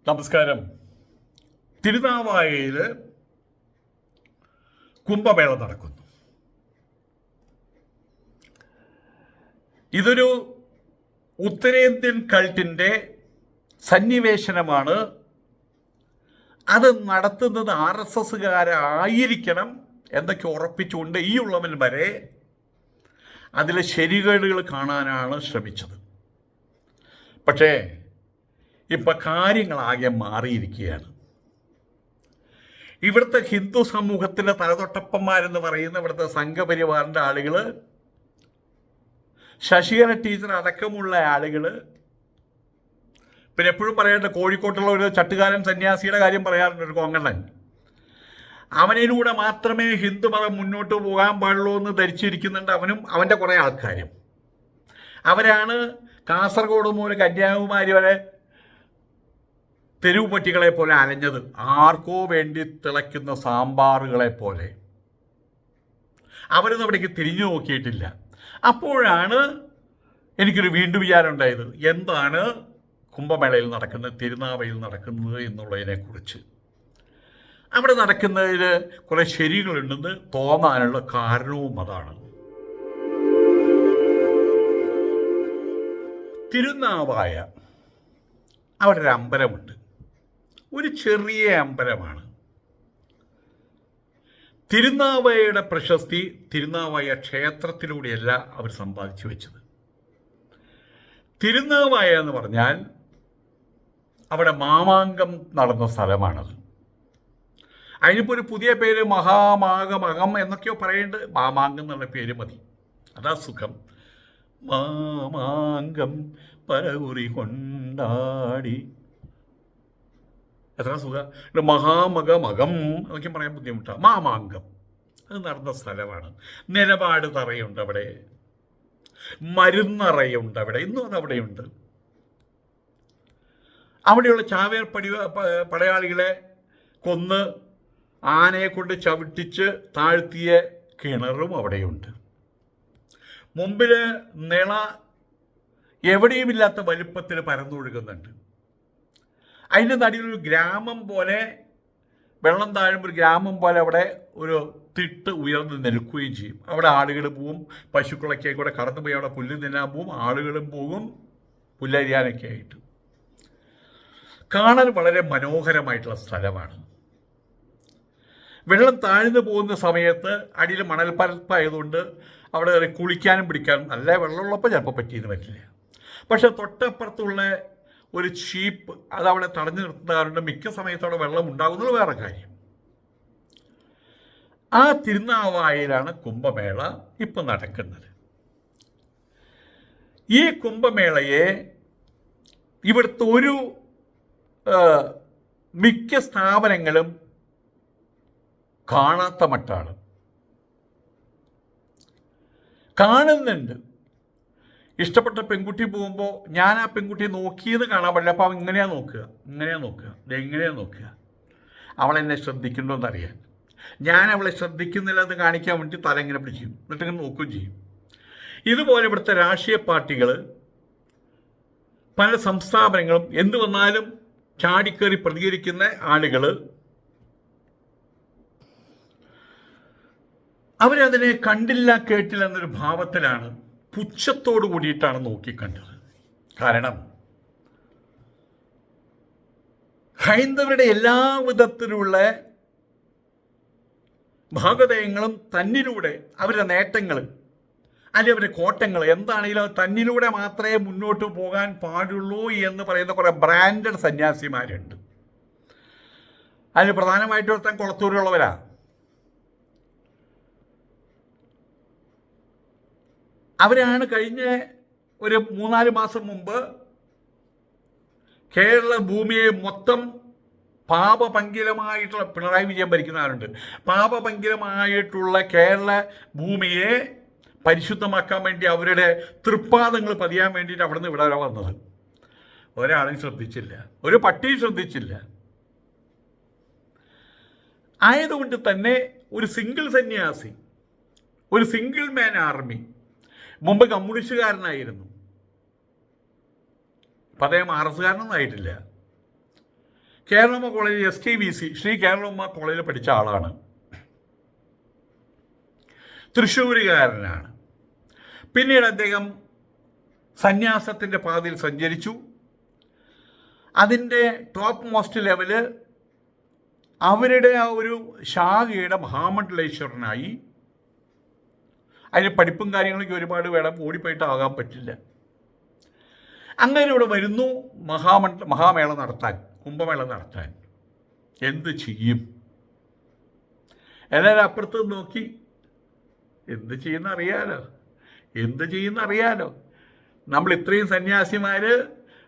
നമസ്കാരം. തിരുനാവായയിൽ കുംഭമേള നടക്കുന്നു. ഇതൊരു ഉത്തരേന്ത്യൻ കൾട്ടിൻ്റെ സന്നിവേശനമാണ്. അത് നടത്തുന്നത് RSSകാരായിരിക്കണം എന്നൊക്കെ ഉറപ്പിച്ചുകൊണ്ട് ഈ ഉള്ളവൻ വരെ അതിലെ ശരികേടുകൾ കാണാനാണ് ശ്രമിച്ചത്. പക്ഷേ ഇപ്പം കാര്യങ്ങളാകെ മാറിയിരിക്കുകയാണ്. ഇവിടുത്തെ ഹിന്ദു സമൂഹത്തിലെ തലതൊട്ടപ്പന്മാരെന്ന് പറയുന്ന ഇവിടുത്തെ സംഘപരിവാറിൻ്റെ ആളുകൾ, ശശികല ടീച്ചർ അടക്കമുള്ള ആളുകൾ, പിന്നെ എപ്പോഴും പറയേണ്ട കോഴിക്കോട്ടുള്ള ഒരു ചട്ടുകാരൻ സന്യാസിയുടെ കാര്യം പറയാറുണ്ട്, ഒരു കോങ്ങണ്ണൻ. അവനിലൂടെ മാത്രമേ ഹിന്ദുമതം മുന്നോട്ട് പോകാൻ പാടുള്ളൂ എന്ന് ധരിച്ചിരിക്കുന്നുണ്ട് അവനും അവൻ്റെ കുറേ ആൾക്കാരും. അവരാണ് കാസർഗോഡ് മുതൽ കന്യാകുമാരി വരെ തെരുവ് പട്ടികളെ പോലെ അലഞ്ഞത്, ആർക്കോ വേണ്ടി തിളയ്ക്കുന്ന സാമ്പാറുകളെ പോലെ. അവരൊന്നും അവിടേക്ക് തിരിഞ്ഞു നോക്കിയിട്ടില്ല. അപ്പോഴാണ് എനിക്കൊരു വീണ്ടും വിചാരം ഉണ്ടായത്, എന്താണ് കുംഭമേളയിൽ നടക്കുന്നത്, തിരുനാവയിൽ നടക്കുന്നത് എന്നുള്ളതിനെക്കുറിച്ച്. അവിടെ നടക്കുന്നതിൽ കുറേ ശരികളുണ്ടെന്ന് തോന്നാനുള്ള കാരണവും അതാണ്. തിരുനാവായ അവിടെ ഒരു അമ്പലമുണ്ട്. ഒരു ചെറിയ അമ്പലമാണ്. തിരുനാവായയുടെ പ്രശസ്തി തിരുനാവായ ക്ഷേത്രത്തിലൂടെയല്ല അവർ സമ്പാദിച്ചു വെച്ചത്. തിരുനാവായ എന്ന് പറഞ്ഞാൽ അവിടെ മാമാങ്കം നടന്ന സ്ഥലമാണത്. അതിനിപ്പോൾ ഒരു പുതിയ പേര് മഹാമാഘമകം എന്നൊക്കെയോ പറയേണ്ടത്. മാമാങ്കം എന്നുള്ള പേര് മതി, അതാ സുഖം. മാമാങ്കം പരകുറി കൊണ്ടാടി, എത്ര സുഖം. മഹാമകമകം എന്നൊക്കെ പറയാൻ ബുദ്ധിമുട്ടാണ്. മാമാങ്കം അത് നടന്ന സ്ഥലമാണ്. നിലപാട് തറയുണ്ട് അവിടെ, മരുന്നറയുണ്ട് അവിടെ, ഇന്നും അത് അവിടെയുണ്ട്. അവിടെയുള്ള ചാവേർ പടയാളികളെ കൊന്ന് ആനയെ കൊണ്ട് ചവിട്ടിച്ച് താഴ്ത്തിയ കിണറും അവിടെയുണ്ട്. മുമ്പിൽ നിള എവിടെയുമില്ലാത്ത വലുപ്പത്തിൽ പരന്നൊഴുകുന്നുണ്ട്. അതിൻ്റെ നടുവിലൊരു ഗ്രാമം പോലെ, വെള്ളം താഴുമ്പോൾ ഒരു ഗ്രാമം പോലെ അവിടെ ഒരു തിട്ട് ഉയർന്ന് നിൽക്കുകയും ചെയ്യും. അവിടെ ആളുകൾ പോവും, പശുക്കളൊക്കെ കൂടെ കടന്നു പോയി അവിടെ പുല്ല് തിന്നാൻ പോവും, ആളുകളും പോകും പുല്ലരിയാനൊക്കെ ആയിട്ട്. കാണാൻ വളരെ മനോഹരമായിട്ടുള്ള സ്ഥലമാണ്. വെള്ളം താഴ്ന്നു പോകുന്ന സമയത്ത് അടിയിൽ മണൽപ്പരപ്പായതുകൊണ്ട് അവിടെ കുളിക്കാനും പിടിക്കാനും നല്ല വെള്ളമുള്ളപ്പോൾ ചിലപ്പോൾ പറ്റിയെന്ന് പറ്റില്ല. പക്ഷെ തൊട്ടപ്പുറത്തുള്ള ഒരു ഷീപ്പ് അതവിടെ തടഞ്ഞു നിർത്തുന്നതുകൊണ്ട് മിക്ക സമയത്ത് അവിടെ വെള്ളം ഉണ്ടാകുന്നത് വേറെ കാര്യം. ആ തിരുനാവായയിലാണ് കുംഭമേള ഇപ്പം നടക്കുന്നത്. ഈ കുംഭമേളയെ ഇവിടുത്തെ ഒരു മിക്ക സ്ഥാപനങ്ങളും കാണാത്ത മട്ടാണ്. കാണുന്നുണ്ട്. ഇഷ്ടപ്പെട്ട പെൺകുട്ടി പോകുമ്പോൾ ഞാൻ ആ പെൺകുട്ടിയെ നോക്കിയത് കാണാൻ പാടില്ല. അപ്പോൾ അവൻ ഇങ്ങനെയാണ് നോക്കുക, എങ്ങനെയാണ് നോക്കുക. അവളെന്നെ ശ്രദ്ധിക്കണ്ടോ എന്നറിയാൻ. ഞാൻ അവളെ ശ്രദ്ധിക്കുന്നില്ല എന്ന് കാണിക്കാൻ വേണ്ടി തല ഇങ്ങനെ പിടിക്കും, എന്നിട്ട് ഇങ്ങനെ നോക്കുകയും ചെയ്യും. ഇതുപോലെ ഇവിടുത്തെ രാഷ്ട്രീയ പാർട്ടികൾ, പല സംസ്ഥാപനങ്ങളും എന്തു വന്നാലും ചാടിക്കേറി പ്രതികരിക്കുന്ന ആളുകൾ, അവരതിനെ കണ്ടില്ല കേട്ടില്ല എന്നൊരു ഭാവത്തിലാണ്, പുച്ഛത്തോടു കൂടിയിട്ടാണ് നോക്കിക്കണ്ടത്. കാരണം ഹൈന്ദവരുടെ എല്ലാ വിധത്തിലുള്ള ഭാഗധേയങ്ങളും തന്നിലൂടെ, അവരുടെ നേട്ടങ്ങൾ അല്ലെങ്കിൽ അവരുടെ കോട്ടങ്ങൾ എന്താണെങ്കിലും അത് തന്നിലൂടെ മാത്രമേ മുന്നോട്ട് പോകാൻ പാടുള്ളൂ എന്ന് പറയുന്ന കുറേ ബ്രാൻഡഡ് സന്യാസിമാരുണ്ട്. അതിന് പ്രധാനമായിട്ട് ഒരുത്തൻ കുളത്തൂരുള്ളവരാണ്. അവരാണ് കഴിഞ്ഞ ഒരു 3-4 മാസം മുമ്പ് കേരള ഭൂമിയെ മൊത്തം പാപപങ്കിലമായിട്ടുള്ള, പിണറായി വിജയൻ ഭരിക്കുന്ന ആളുണ്ട്, പാപപങ്കിലമായിട്ടുള്ള കേരള ഭൂമിയെ പരിശുദ്ധമാക്കാൻ വേണ്ടി അവരുടെ തൃപ്പാദങ്ങൾ പതിയാൻ വേണ്ടിയിട്ട് അവിടെ നിന്ന് ഇവിടെ വന്നത്. ഒരാളും ശ്രദ്ധിച്ചില്ല, ഒരു പട്ടിയും ശ്രദ്ധിച്ചില്ല. ആയതുകൊണ്ട് തന്നെ ഒരു സിംഗിൾ സന്യാസി, ഒരു സിംഗിൾ മാൻ ആർമി, മുമ്പ് കമ്മ്യൂണിസ്റ്റുകാരനായിരുന്നു, അപ്പം അദ്ദേഹം RSകാരനൊന്നും ആയിട്ടില്ല. കേരളമ്മ കോളേജ് STVC ശ്രീ കേരളമ്മ കോളേജിൽ പഠിച്ച ആളാണ്. തൃശ്ശൂരുകാരനാണ്. പിന്നീട് അദ്ദേഹം സന്യാസത്തിൻ്റെ പാതയിൽ സഞ്ചരിച്ചു. അതിൻ്റെ ടോപ്പ് മോസ്റ്റ് ലെവല് അവരുടെ ആ ഒരു ശാഖയുടെ മഹാമണ്ഡലേശ്വരനായി. അതിന് പഠിപ്പും കാര്യങ്ങളൊക്കെ ഒരുപാട് വേണം, ഓടിപ്പോയിട്ടാകാൻ പറ്റില്ല. അങ്ങനെ ഇവിടെ വരുന്നു മഹാമേള നടത്താൻ, കുംഭമേള നടത്താൻ. എന്ത് ചെയ്യും? എല്ലാവരും അപ്പുറത്ത് നോക്കി. എന്ത് ചെയ്യുന്ന അറിയാലോ. നമ്മൾ ഇത്രയും സന്യാസിമാർ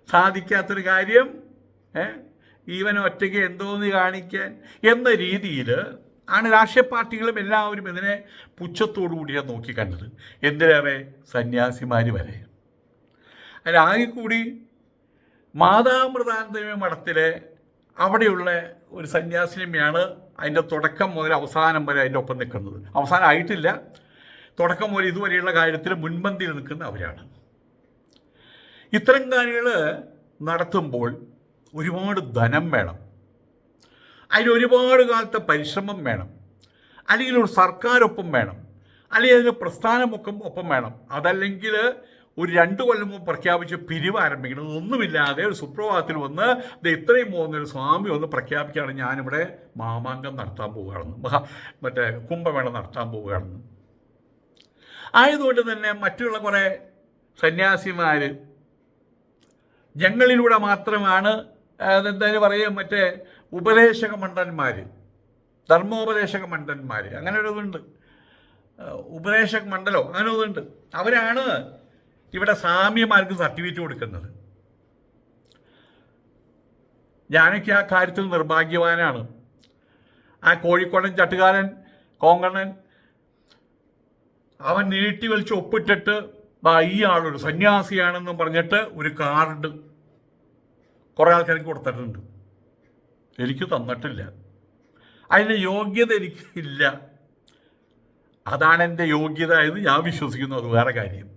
സാധിക്കാത്തൊരു കാര്യം ഈവൻ ഒറ്റയ്ക്ക് എന്തോന്ന് കാണിക്കാൻ എന്ന രീതിയിൽ ആണ് രാഷ്ട്രീയ പാർട്ടികളും എല്ലാവരും ഇതിനെ പുച്ഛത്തോടു കൂടിയാണ് നോക്കിക്കണ്ടത്. എന്തിനേറെ സന്യാസിമാർ വരെ. അതിലാകെ കൂടി മാതാമൃതാനന്ദമയ മഠത്തിലെ അവിടെയുള്ള ഒരു സന്യാസിനിയാണ് അതിൻ്റെ തുടക്കം മുതൽ അവസാനം വരെ അതിൻ്റെ ഒപ്പം നിൽക്കുന്നത്. അവസാനമായിട്ടില്ല, തുടക്കം മുതൽ ഇതുവരെയുള്ള കാര്യത്തിൽ മുൻപന്തിയിൽ നിൽക്കുന്ന അവരാണ്. ഇത്തരം കാര്യങ്ങൾ നടത്തുമ്പോൾ ഒരുപാട് ധനം വേണം, അതിന് ഒരുപാട് കാലത്തെ പരിശ്രമം വേണം, അല്ലെങ്കിൽ ഒരു സർക്കാരൊപ്പം വേണം, അല്ലെങ്കിൽ അതിന് പ്രസ്ഥാനമൊക്കെ ഒപ്പം വേണം. അതല്ലെങ്കിൽ ഒരു 2 കൊല്ലം മുമ്പ് പ്രഖ്യാപിച്ച് പിരിവ് ആരംഭിക്കണം. ഒന്നുമില്ലാതെ ഒരു സുപ്രഭാതത്തിൽ വന്ന് ഇത്രയും പോകുന്നൊരു സ്വാമി ഒന്ന് പ്രഖ്യാപിക്കുകയാണ് ഞാനിവിടെ മാമാങ്കം നടത്താൻ പോവുകയാണെന്ന്, കുംഭമേള നടത്താൻ പോവുകയാണെന്ന്. ആയതുകൊണ്ട് തന്നെ മറ്റുള്ള കുറേ സന്യാസിമാർ ഞങ്ങളിലൂടെ മാത്രമാണ് അതെന്തായാലും പറയുക, ഉപദേശക മണ്ഡന്മാർ, ധർമ്മോപദേശക മണ്ഡന്മാർ, അങ്ങനെ ഒരു ഇതുണ്ട്, ഉപദേശക മണ്ഡലോ അങ്ങനെ ഒന്നുണ്ട്. അവരാണ് ഇവിടെ സാമ്യമാർക്ക് സർട്ടിഫിക്കറ്റ് കൊടുക്കുന്നത്. ഞാനൊക്കെ ആ കാര്യത്തിൽ നിർഭാഗ്യവാനാണ്. ആ കോഴിക്കോടൻ ചട്ടുകാരൻ കോങ്കണ്ണൻ അവൻ നീട്ടി വലിച്ച് ഒപ്പിട്ടിട്ട് ഈ ആളൊരു സന്യാസിയാണെന്നും പറഞ്ഞിട്ട് ഒരു കാർഡ് കുറേ ആൾക്കാർക്ക് കൊടുത്തിട്ടുണ്ട്. എനിക്ക് തന്നിട്ടില്ല. അതിൻ്റെ യോഗ്യത എനിക്കില്ല. അതാണ് എൻ്റെ യോഗ്യത എന്ന് ഞാൻ വിശ്വസിക്കുന്നു. അത് വേറെ കാര്യം.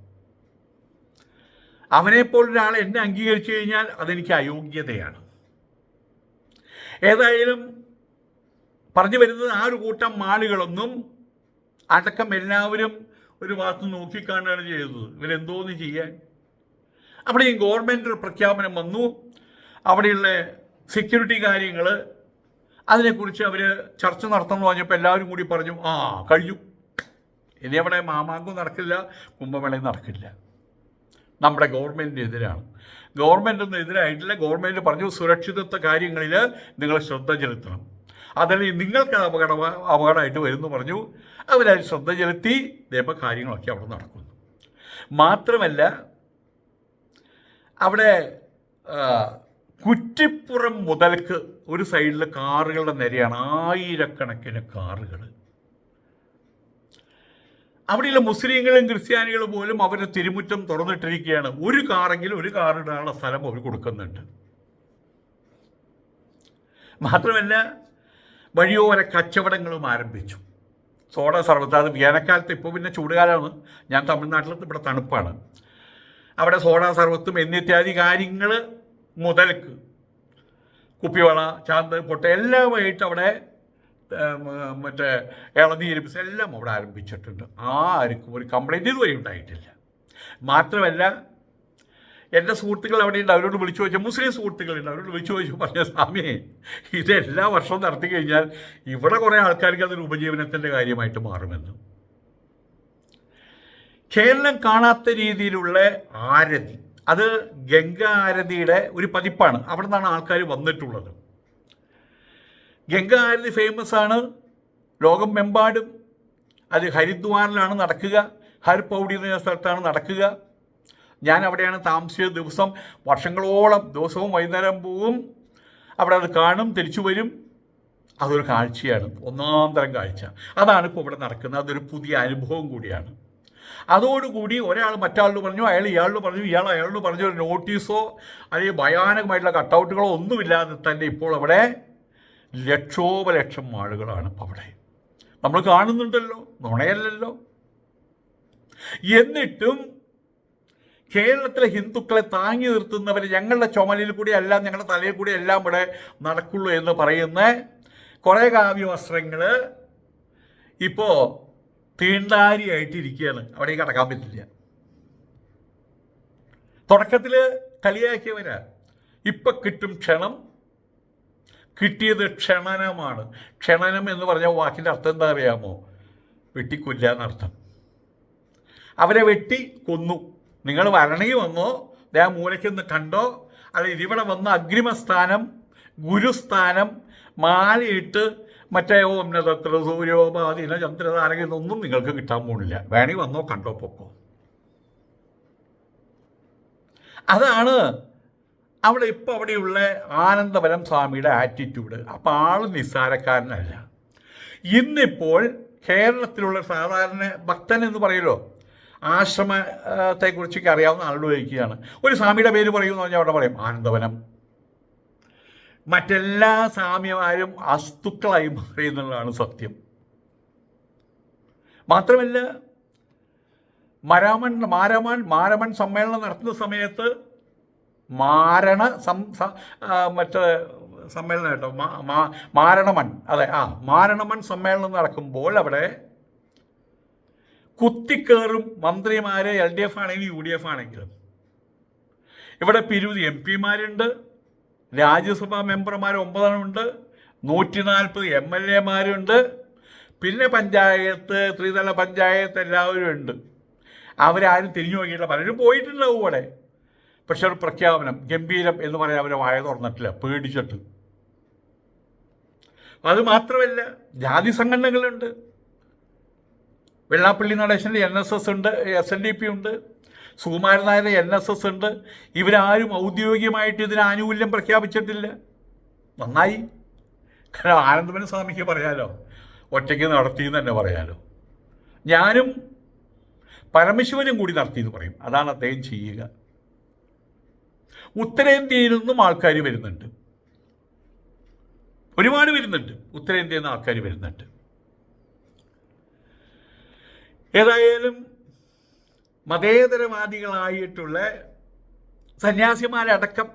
അവനെപ്പോലൊരാളെ എന്നെ അംഗീകരിച്ചു കഴിഞ്ഞാൽ അതെനിക്ക് അയോഗ്യതയാണ്. ഏതായാലും പറഞ്ഞു വരുന്നത് ആ ഒരു കൂട്ടം ആളുകളൊന്നും അടക്കം എല്ലാവരും ഒരു ഭാഗത്ത് നോക്കിക്കാണുകയാണ് ചെയ്തത്. ഇവരെന്തോന്ന് ചെയ്യാൻ? അവിടെ ഈ ഗവൺമെൻറ് ഒരു പ്രഖ്യാപനം വന്നു. അവിടെയുള്ള സെക്യൂരിറ്റി കാര്യങ്ങൾ അതിനെക്കുറിച്ച് അവർ ചർച്ച നടത്തണമെന്ന് പറഞ്ഞപ്പോൾ എല്ലാവരും കൂടി പറഞ്ഞു കഴിഞ്ഞു, ഇനി അവിടെ മാമാങ്കം നടക്കില്ല, കുംഭമേളയും നടക്കില്ല. നമ്മുടെ ഗവൺമെൻറ്റിനെതിരാണ്. ഗവൺമെൻറ്റൊന്നും എതിരായിട്ടില്ല. ഗവൺമെൻറ് പറഞ്ഞു സുരക്ഷിതത്വ കാര്യങ്ങളിൽ നിങ്ങൾ ശ്രദ്ധ ചെലുത്തണം, അതല്ലെങ്കിൽ നിങ്ങൾക്ക് അപകടമായിട്ട് വരുമെന്ന് പറഞ്ഞു. അവരത് ശ്രദ്ധ ചെലുത്തി. ഇതേപോലെ കാര്യങ്ങളൊക്കെ അവിടെ നടക്കുന്നു. മാത്രമല്ല അവിടെ കുറ്റിപ്പുറം മുതൽക്ക് ഒരു സൈഡിൽ കാറുകളുടെ നിരയാണ്, ആയിരക്കണക്കിന് കാറുകൾ. അവിടെയുള്ള മുസ്ലിങ്ങളും ക്രിസ്ത്യാനികളും പോലും അവരുടെ തിരുമുറ്റം തുറന്നിട്ടിരിക്കുകയാണ്. ഒരു കാറെങ്കിലും ഒരു കാറിടാനുള്ള സ്ഥലം അവർ കൊടുക്കുന്നുണ്ട്. മാത്രമല്ല വഴിയോര കച്ചവടങ്ങളും ആരംഭിച്ചു. സോഡ സർബത്ത്, അത് വേനൽക്കാലത്ത്, ഇപ്പോൾ പിന്നെ ചൂടുകാലമാണ്, ഞാൻ തമിഴ്നാട്ടിൽ, ഇവിടെ തണുപ്പാണ്. അവിടെ സോഡ സർബത്തും എന്നിത്യാദി കാര്യങ്ങൾ മുതൽക്ക് കുപ്പിവള, ചാന്ത്, പൊട്ട എല്ലാമായിട്ട് അവിടെ ഇളനീരിപ്പിച്ച് എല്ലാം അവിടെ ആരംഭിച്ചിട്ടുണ്ട്. ആർക്കും ഒരു കംപ്ലൈൻറ്റ് ഇതുവരെ ഉണ്ടായിട്ടില്ല. മാത്രമല്ല എൻ്റെ സുഹൃത്തുക്കൾ അവിടെയുണ്ട്, അവരോട് വിളിച്ചു ചോദിച്ചാൽ, മുസ്ലിം സുഹൃത്തുക്കളുണ്ട്, അവരോട് വിളിച്ചു ചോദിച്ചു പറഞ്ഞ സ്വാമിയെ ഇതെല്ലാ വർഷവും നടത്തി കഴിഞ്ഞാൽ ഇവിടെ കുറേ ആൾക്കാർക്ക് അതൊരു ഉപജീവനത്തിൻ്റെ കാര്യമായിട്ട് മാറുമെന്ന്. കേരളം കാണാത്ത രീതിയിലുള്ള ആരതി, അത് ഗംഗ ആരതിയുടെ ഒരു പതിപ്പാണ്. അവിടെ നിന്നാണ് ആൾക്കാർ വന്നിട്ടുള്ളത്. ഗംഗ ആരതി ഫേമസ് ആണ് ലോകമെമ്പാടും. അത് ഹരിദ്വാറിലാണ് നടക്കുക, ഹർ പൗഡി എന്ന സ്ഥലത്താണ് നടക്കുക. ഞാൻ അവിടെയാണ് താമസിച്ച ദിവസം. വർഷങ്ങളോളം ദിവസവും വൈകുന്നേരം പോവും, അവിടെ അത് കാണും, തിരിച്ചു വരും. അതൊരു കാഴ്ചയാണ്, ഒന്നാം തരം കാഴ്ച. അതാണ് ഇപ്പോൾ ഇവിടെ നടക്കുന്നത്. അതൊരു പുതിയ അനുഭവം കൂടിയാണ്. അതോടുകൂടി ഒരാൾ മറ്റാളോട് പറഞ്ഞു, അയാൾ ഇയാളോട് പറഞ്ഞു, ഇയാൾ അയാളോട് പറഞ്ഞു. ഒരു നോട്ടീസോ അല്ലെങ്കിൽ ഭയാനകമായിട്ടുള്ള കട്ടൗട്ടുകളോ ഒന്നുമില്ലാതെ തന്നെ ഇപ്പോൾ അവിടെ ലക്ഷോപലക്ഷം ആളുകളാണ് ഇപ്പോൾ അവിടെ. നമ്മൾ കാണുന്നുണ്ടല്ലോ, നുണയല്ലല്ലോ. എന്നിട്ടും കേരളത്തിലെ ഹിന്ദുക്കളെ താങ്ങി നിർത്തുന്നവർ ഞങ്ങളുടെ ചുമലിൽ കൂടി എല്ലാം ഞങ്ങളുടെ തലയിൽ കൂടി എല്ലാം ഇവിടെ നടക്കുള്ളൂ എന്ന് പറയുന്ന കുറേ കാവ്യവസ്ത്രങ്ങൾ ഇപ്പോൾ തീണ്ടാരിയായിട്ടിരിക്കുകയാണ്. അവിടേക്ക് കടക്കാൻ പറ്റില്ല. തുടക്കത്തിൽ കളിയാക്കിയവരാ. ഇപ്പം കിട്ടും ക്ഷണം, കിട്ടിയത് ക്ഷണനമാണ്. ക്ഷണനം എന്ന് പറഞ്ഞ വാക്കിൻ്റെ അർത്ഥം എന്താ അറിയാമോ? വെട്ടിക്കൊല്ല എന്നർത്ഥം. അവരെ വെട്ടി കൊന്നു. നിങ്ങൾ വരണമെങ്കിൽ വന്നോ, ആ മൂലയ്ക്കൊന്ന് കണ്ടോ, അല്ലെങ്കിൽ ഇവിടെ വന്ന് അഗ്രിമസ്ഥാനം, ഗുരുസ്ഥാനം, മാലയിട്ട് മറ്റേ ഓം നത്ര സൂര്യോപാധീന ചന്ദ്രതാരക എന്നൊന്നും നിങ്ങൾക്ക് കിട്ടാൻ പോകുന്നില്ല. വേണമെങ്കിൽ വന്നോ, കണ്ടോ, പൊക്കോ. അതാണ് അവിടെ ഇപ്പോൾ അവിടെയുള്ള ആനന്ദവനം സ്വാമിയുടെ ആറ്റിറ്റ്യൂഡ്. അപ്പോൾ ആൾ നിസ്സാരക്കാരനല്ല. ഇന്നിപ്പോൾ കേരളത്തിലുള്ള സാധാരണ ഭക്തൻ എന്ന് പറയുമല്ലോ, ആശ്രമത്തെക്കുറിച്ചൊക്കെ അറിയാവുന്ന ആളോട് ചോദിക്കുകയാണ്, ഒരു സ്വാമിയുടെ പേര് പറയുമെന്ന് പറഞ്ഞാൽ അവിടെ പറയും ആനന്ദവനം. മറ്റെല്ലാ സ്വാമിമാരും അസ്തുക്കളായി മാറി എന്നുള്ളതാണ് സത്യം. മാത്രമല്ല, മാരമൺ സമ്മേളനം നടത്തുന്ന സമയത്ത് മറ്റേ സമ്മേളനം കേട്ടോ, മാരണമൺ, അതെ, മാരണമൺ സമ്മേളനം നടക്കുമ്പോൾ അവിടെ കുത്തിക്കേറും മന്ത്രിമാരെ, LDF ആണെങ്കിലും UDF ആണെങ്കിലും. ഇവിടെ 20 MP രാജ്യസഭാ മെമ്പർമാർ 9 140 MLA പിന്നെ പഞ്ചായത്ത്, ത്രിതല പഞ്ചായത്ത് എല്ലാവരും ഉണ്ട്. അവരാരും തിരിഞ്ഞു നോക്കിയിട്ടില്ല. പലരും പോയിട്ടുണ്ടാവും അവിടെ. പക്ഷെ ഒരു പ്രഖ്യാപനം ഗംഭീരം എന്ന് പറയാൻ അവരെ വായ തുറന്നിട്ടില്ല, പേടിച്ചിട്ട്. അത് മാത്രമല്ല, ജാതി സംഘടനകളുണ്ട്. വെള്ളാപ്പള്ളി നടേശൻ്റെ NSS ഉണ്ട്, SNDP ഉണ്ട്, സുകുമാരൻ നായരുടെ NSS ഉണ്ട്. ഇവരാരും ഔദ്യോഗികമായിട്ട് ഇതിന് ആനുകൂല്യം പ്രഖ്യാപിച്ചിട്ടില്ല. നന്നായി. കാരണം ആനന്ദവന സ്വാമിക്ക് പറയാലോ, ഒറ്റയ്ക്ക് നടത്തിയെന്ന് തന്നെ പറയാലോ. ഞാനും പരമശിവനും കൂടി നടത്തിയെന്ന് പറയും. അതാണ് അദ്ദേഹം ചെയ്യുക. ഉത്തരേന്ത്യയിൽ നിന്നും ആൾക്കാർ വരുന്നുണ്ട്, ഒരുപാട് വരുന്നുണ്ട്. ഉത്തരേന്ത്യയിൽ നിന്ന് ആൾക്കാർ വരുന്നുണ്ട്. ഏതായാലും മതേതരവാദികളായിട്ടുള്ള സന്യാസിമാരടക്കം,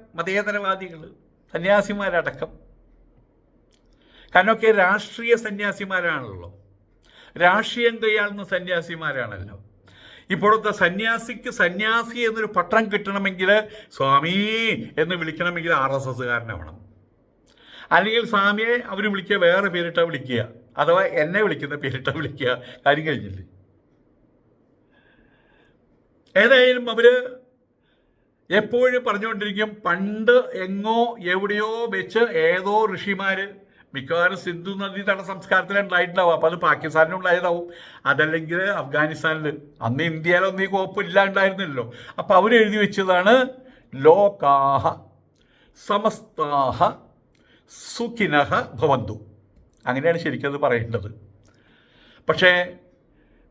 സന്യാസിമാരടക്കം, കാരണമൊക്കെ രാഷ്ട്രീയ സന്യാസിമാരാണല്ലോ, രാഷ്ട്രീയം കൈയാളുന്ന സന്യാസിമാരാണല്ലോ. ഇപ്പോഴത്തെ സന്യാസിക്ക് സന്യാസി എന്നൊരു പട്ടം കിട്ടണമെങ്കിൽ, സ്വാമി എന്ന് വിളിക്കണമെങ്കിൽ RSSകാരനാവണം. അല്ലെങ്കിൽ സ്വാമിയെ അവർ വിളിക്കുക വേറെ പേരിട്ടാ വിളിക്കുക, അഥവാ എന്നെ വിളിക്കുന്ന പേരിട്ടാ വിളിക്കുക. കാര്യം കഴിഞ്ഞില്ലേ? ഏതായാലും അവർ എപ്പോഴും പറഞ്ഞുകൊണ്ടിരിക്കും, പണ്ട് എങ്ങോ എവിടെയോ വെച്ച് ഏതോ ഋഷിമാർ, മിക്കവാറും സിന്ധു നദീതട സംസ്കാരത്തിലുണ്ടായിട്ടുണ്ടാവും. അപ്പോൾ അത് പാകിസ്ഥാനിലുണ്ടായതാവും, അതല്ലെങ്കിൽ അഫ്ഗാനിസ്ഥാനിൽ. അന്ന് ഇന്ത്യയിലൊന്നും ഈ കുഴപ്പമില്ലാണ്ടായിരുന്നല്ലോ. അപ്പോൾ അവരെഴുതി വെച്ചതാണ് ലോകാഹ സമസ്താഹ സുഖിനഃ ഭവന്തു. അങ്ങനെയാണ് ശരിക്കത് പറയേണ്ടത്. പക്ഷേ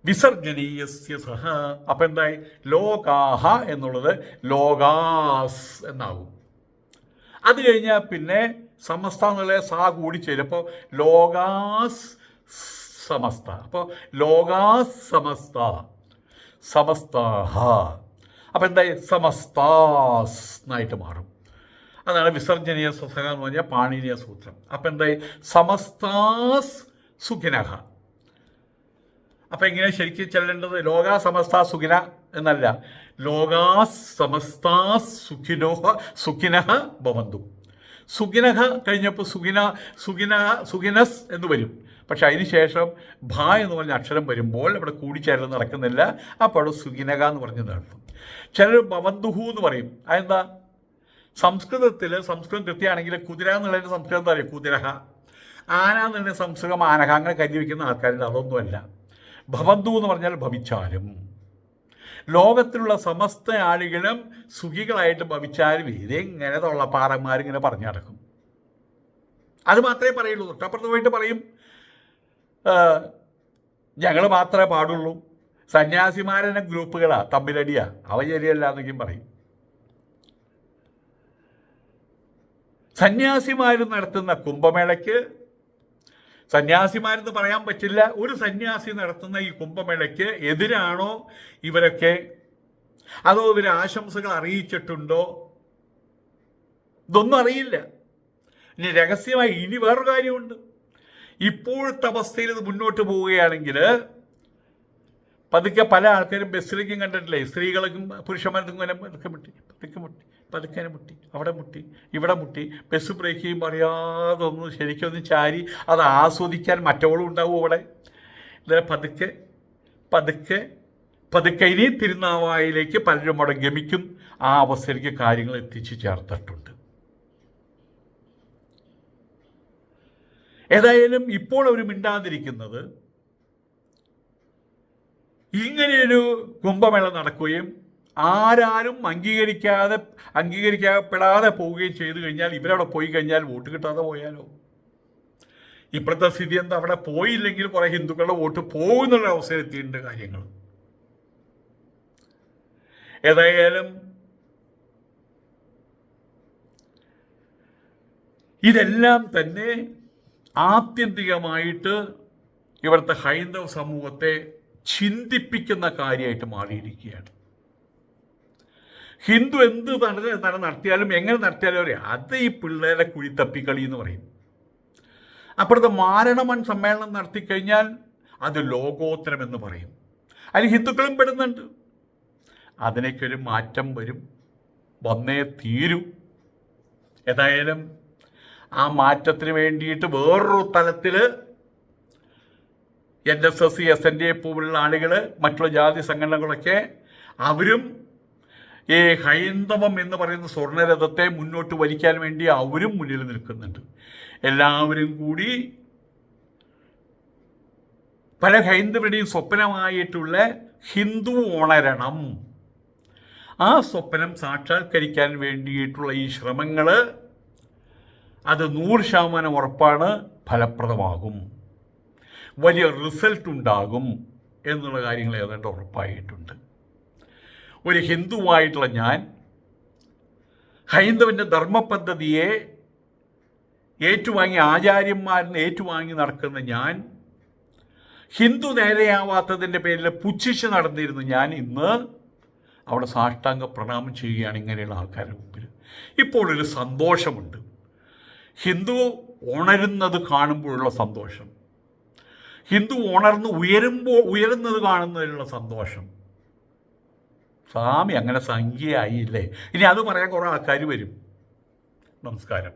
വിസർജനീയസ്യ സഹ, അപ്പം എന്തായി? ലോകാഹ എന്നുള്ളത് ലോകാസ് എന്നാകും. അത് കഴിഞ്ഞാൽ പിന്നെ സമസ്ത എന്നുള്ള സാ കൂടി ചേരും. അപ്പോൾ ലോകാസ് സമസ്ത. അപ്പോൾ ലോകാസ് സമസ്ത, സമസ്താഹ. അപ്പം എന്തായി? സമസ്താസ് എന്നായിട്ട് മാറും. അതാണ് വിസർജനീയ സഹ എന്ന് പറഞ്ഞാൽ പാണിനീയ സൂത്രം. അപ്പം എന്തായി? സമസ്താസ് സുഖിനഃ. അപ്പം എങ്ങനെ ശരിക്കും ചെല്ലേണ്ടത്? ലോകാ സമസ്ത സുഖിന എന്നല്ല, ലോകാസ് സമസ്താസ് സുഖിനഃ ഭവന്തു. സുഖിനഃ കഴിഞ്ഞപ്പോൾ സുഖിനസ് എന്ന് വരും. പക്ഷെ അതിന് ശേഷം ഭ എന്ന് പറഞ്ഞ അക്ഷരം വരുമ്പോൾ അവിടെ കൂടിച്ചേരൽ നടക്കുന്നില്ല. അപ്പോൾ അവിടെ സുഖിനക എന്ന് പറഞ്ഞ് നടത്തും. ചിലർ ഭവന്തുഹു എന്ന് പറയും. അതെന്താ? സംസ്കൃതം കൃത്യമാണെങ്കിൽ കുതിര എന്നുള്ളതിൻ്റെ സംസ്കൃതം എന്താ പറയുക? കുതിരഹ. ആന എന്നുള്ളതിൻ്റെ സംസ്കൃതം ആനഹ. അങ്ങനെ കരുതി വയ്ക്കുന്ന ആൾക്കാരുണ്ട്. അതൊന്നുമല്ല. ഭവന്തു എന്ന് പറഞ്ഞാൽ ഭവിച്ചാലും. ലോകത്തിലുള്ള സമസ്ത ആളുകളും സുഖികളായിട്ട് ഭവിച്ചാലും ഇതെങ്ങനെ തൊള്ളപ്പാറന്മാരിങ്ങനെ പറഞ്ഞു നടക്കും. അത് മാത്രമേ പറയുള്ളൂ. തൊട്ടപ്പുറത്ത് പോയിട്ട് പറയും ഞങ്ങൾ മാത്രമേ പാടുള്ളൂ, സന്യാസിമാരെന്നെ ഗ്രൂപ്പുകളാ, തമ്മിലടിയാ, അവ ശരിയല്ല എന്നൊക്കെയും പറയും. സന്യാസിമാർ നടത്തുന്ന കുംഭമേളയ്ക്ക് സന്യാസിമാരെന്ന് പറയാൻ പറ്റില്ല. ഒരു സന്യാസി നടത്തുന്ന ഈ കുംഭമേളയ്ക്ക് എതിരാണോ ഇവരൊക്കെ? അതോ ഇവർ ആശംസകൾ അറിയിച്ചിട്ടുണ്ടോ? ഇതൊന്നും അറിയില്ല. ഇനി രഹസ്യമായി ഇനി വേറൊരു കാര്യമുണ്ട്. ഇപ്പോഴത്തെ അവസ്ഥയിൽ ഇത് മുന്നോട്ട് പോവുകയാണെങ്കിൽ പതുക്കെ പല ആൾക്കാരും ബസ്സിലേക്കും കണ്ടിട്ടില്ലേ, സ്ത്രീകൾക്കും പുരുഷന്മാർക്കും ഇങ്ങനെ പതുക്കെ മുട്ടി പതുക്കെ മുട്ടി പതുക്കെ മുട്ടി അവിടെ മുട്ടി ഇവിടെ മുട്ടി ബസ് ബ്രേക്ക് ചെയ്യുമ്പോൾ അറിയാതെ ഒന്ന് ശരിക്കൊന്ന് ചാരി അത് ആസ്വദിക്കാൻ മറ്റവളും ഉണ്ടാവും അവിടെ. ഇതിനെ പതുക്കെ പതുക്കെ പതുക്കെ ഇനി തിരുനാവായിലേക്ക് പലരും അവിടെ ഗമിക്കും. ആ അവസ്ഥയിലേക്ക് കാര്യങ്ങൾ എത്തിച്ചു ചേർത്തിട്ടുണ്ട്. ഏതായാലും ഇപ്പോൾ അവർ മിണ്ടാതിരിക്കുന്നത് ഇങ്ങനെയൊരു കുംഭമേള നടക്കുകയും ആരാരും അംഗീകരിക്കപ്പെടാതെ പോവുകയും ചെയ്തു കഴിഞ്ഞാൽ, ഇവരവിടെ പോയി കഴിഞ്ഞാൽ വോട്ട് കിട്ടാതെ പോയാലോ? ഇപ്പോഴത്തെ സ്ഥിതി എന്താ? അവിടെ പോയില്ലെങ്കിൽ കുറെ ഹിന്ദുക്കളുടെ വോട്ട് പോകുന്നുള്ള അവസ്ഥയിൽ എത്തിയിട്ടുണ്ട് കാര്യങ്ങൾ. ഏതായാലും ഇതെല്ലാം തന്നെ ആത്യന്തികമായിട്ട് ഇവിടുത്തെ ഹൈന്ദവ സമൂഹത്തെ ചിന്തിപ്പിക്കുന്ന കാര്യമായിട്ട് മാറിയിരിക്കുകയാണ്. ഹിന്ദു എന്ത് നടത്തിയാലും എങ്ങനെ നടത്തിയാലും അറിയാം, അത് ഈ പിള്ളേരെ കുഴിത്തപ്പിക്കളി എന്ന് പറയും. അപ്പുറത്ത് മാരണമൺ സമ്മേളനം നടത്തിക്കഴിഞ്ഞാൽ അത് ലോകോത്തരം എന്ന് പറയും. അതിൽ ഹിന്ദുക്കളും പെടുന്നുണ്ട്. അതിനൊക്കെ മാറ്റം വന്നേ തീരൂ. ഏതായാലും ആ മാറ്റത്തിന് വേണ്ടിയിട്ട് വേറൊരു തലത്തിൽ NSS, SNDA പോലുള്ള ആളുകൾ, മറ്റുള്ള ജാതി സംഘടനകളൊക്കെ അവരും ഈ ഹൈന്ദവം എന്ന് പറയുന്ന സ്വർണ്ണരഥത്തെ മുന്നോട്ട് വലിക്കാൻ വേണ്ടി അവരും മുന്നിൽ നിൽക്കുന്നുണ്ട്. എല്ലാവരും കൂടി പല ഹൈന്ദവരുടെയും സ്വപ്നമായിട്ടുള്ള ഹിന്ദു ഉണരണം, ആ സ്വപ്നം സാക്ഷാത്കരിക്കാൻ വേണ്ടിയിട്ടുള്ള ഈ ശ്രമങ്ങൾ അത് 100% ഉറപ്പാണ് ഫലപ്രദമാകും, വലിയ റിസൾട്ട് ഉണ്ടാകും എന്നുള്ള കാര്യങ്ങൾ ഏതാണ്ട് ഉറപ്പായിട്ടുണ്ട്. ഒരു ഹിന്ദുവായിട്ടുള്ള ഞാൻ ഹൈന്ദവൻ്റെ ധർമ്മപദ്ധതിയെ ഏറ്റുവാങ്ങി, ആചാര്യന്മാരിൽ ഏറ്റുവാങ്ങി നടക്കുന്ന ഞാൻ, ഹിന്ദു നേരെയാവാത്തതിൻ്റെ പേരിൽ പുച്ഛിച്ച് നടന്നിരുന്നു ഞാൻ ഇന്ന് അവിടെ സാഷ്ടാംഗ പ്രണാമം ചെയ്യുകയാണ് ഇങ്ങനെയുള്ള ആൾക്കാരുടെ മുമ്പിൽ. ഇപ്പോൾ ഒരു സന്തോഷമുണ്ട്, ഹിന്ദു ഉണരുന്നത് കാണുമ്പോഴുള്ള സന്തോഷം, ഹിന്ദു ഉയരുന്നത് കാണുന്നതിലുള്ള സന്തോഷം. സ്വാമി അങ്ങനെ സംഖ്യയായില്ലേ, ഇനി അത് പറയാൻ കുറേ ആൾക്കാർ വരും. നമസ്കാരം.